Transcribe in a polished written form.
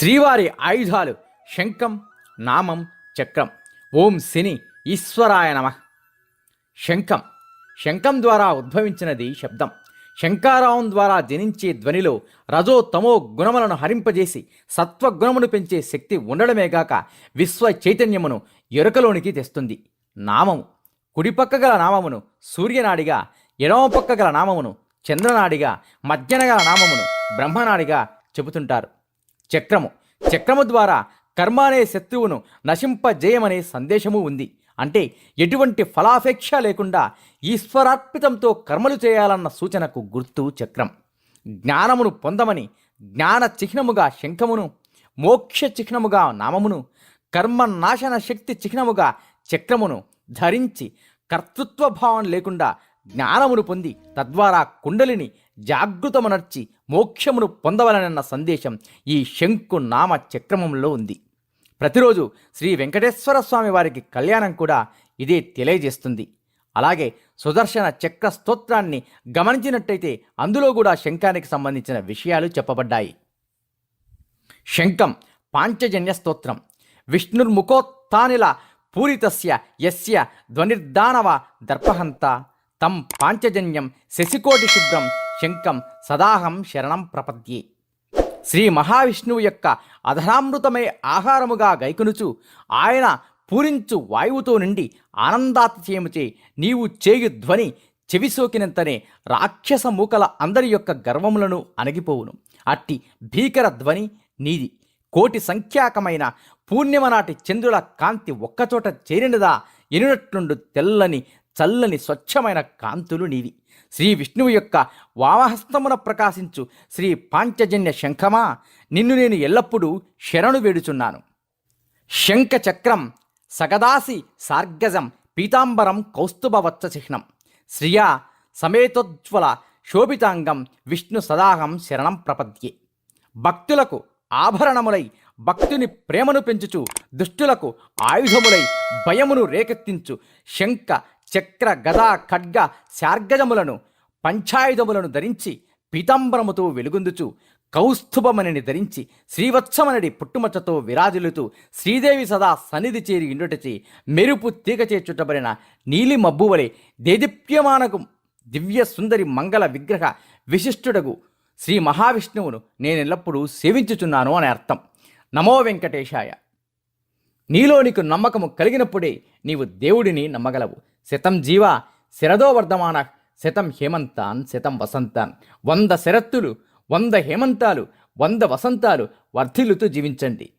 శ్రీవారి ఆయుధాలు శంఖం, నామం, చక్రం. ఓం శని ఈశ్వరాయ నమః. శంఖం. శంఖం ద్వారా ఉద్భవించినది శబ్దం. శంఖారావం ద్వారా జనించే ధ్వనిలో రజో తమో గుణములను హరింపజేసి సత్వగుణమును పెంచే శక్తి ఉండడమేగాక విశ్వ చైతన్యమును ఎరుకలోనికి తెస్తుంది. నామము. కుడిపక్క గల నామమును సూర్యనాడిగా, ఎడమ పక్క గల నామమును చంద్రనాడిగా, మధ్యన గల నామమును బ్రహ్మనాడిగా చెబుతుంటారు. చక్రము. చక్రము ద్వారా కర్మ అనే శత్రువును నశింపజేయమనే సందేశము ఉంది. అంటే ఎటువంటి ఫలాపేక్ష లేకుండా ఈశ్వరార్పితంతో కర్మలు చేయాలన్న సూచనకు గుర్తు చక్రం. జ్ఞానమును పొందమని జ్ఞాన చిహ్నముగా శంఖమును, మోక్ష చిహ్నముగా నామమును, కర్మ నాశన శక్తి చిహ్నముగా చక్రమును ధరించి కర్తృత్వ భావం లేకుండా జ్ఞానమును పొంది తద్వారా కుండలిని జాగృతమునర్చి మోక్షమును పొందవలనన్న సందేశం ఈ శంకు నామ చక్రమంలో ఉంది. ప్రతిరోజు శ్రీ వెంకటేశ్వర స్వామి వారికి కళ్యాణం కూడా ఇదే తెలియజేస్తుంది. అలాగే సుదర్శన చక్ర స్తోత్రాన్ని గమనించినట్టయితే అందులో కూడా శంఖానికి సంబంధించిన విషయాలు చెప్పబడ్డాయి. శంఖం పాంచజన్య స్తోత్రం. విష్ణుర్ముఖోత్థానిల పూరితస్య యస్య ధ్వనిర్దానవ దర్పహంత తం పాంచజన్యం శశికోటి శుభ్రం శంఖం సదాహం శరణం ప్రపద్యే. శ్రీ మహావిష్ణువు యొక్క అధరామృతమే ఆహారముగా గైకొనుచు ఆయన పూరించు వాయువుతో నిండి ఆనందాతిశయముచే నీవు చేయు ధ్వని చెవి సోకినంతనే రాక్షస మూకల అందరి యొక్క గర్వములను అణగిపోవును. అట్టి భీకర ధ్వని నీది. కోటి సంఖ్యాకమైన పూర్ణిమనాటి చంద్రుల కాంతి ఒక్కచోట చేరినదా ఎనునట్లుండు తెల్లని చల్లని స్వచ్ఛమైన కాంతులు నీవి. శ్రీ విష్ణువు యొక్క వామహస్తమున ప్రకాశించు శ్రీ పాంచజన్య శంఖమా, నిన్ను నేను ఎల్లప్పుడూ శరణు వేడుచున్నాను. శంఖ చక్రం సగదాసి సార్గజం పీతాంబరం కౌస్తుభవత్స చిహ్నం శ్రియా సమేతోజ్వల శోభితాంగం విష్ణు సదాహం శరణం ప్రపద్యే. భక్తులకు ఆభరణములై భక్తుని ప్రేమను పెంచుచు దుష్టులకు ఆయుధములై భయమును రేకెత్తించు శంఖ చక్ర గదా ఖడ్గ శార్గజములను పంచాయుధములను ధరించి పీతాంబరముతో వెలుగొందుచు కౌస్తుభమణిని ధరించి శ్రీవత్సమనడి పుట్టుమచ్చతో విరాజులుతూ శ్రీదేవి సదా సన్నిధి చేరి ఇండుటచే మెరుపు తీగచే చుట్టబడిన నీలి మబ్బువలే దేదీప్యమానకు దివ్య సుందరి మంగళ విగ్రహ విశిష్టుడగు శ్రీ మహావిష్ణువును నేనెల్లప్పుడూ సేవించుచున్నాను అని అర్థం. నమో వెంకటేశాయ. నీలో నీకు నమ్మకము కలిగినప్పుడే నీవు దేవుడిని నమ్మగలవు. శతం జీవ శరదో వర్ధమాన శతం హేమంతాన్ శతం వసంతాన్. 100 శరత్తులు 100 హేమంతాలు 100 వసంతాలు వర్ధిల్లుతూ జీవించండి.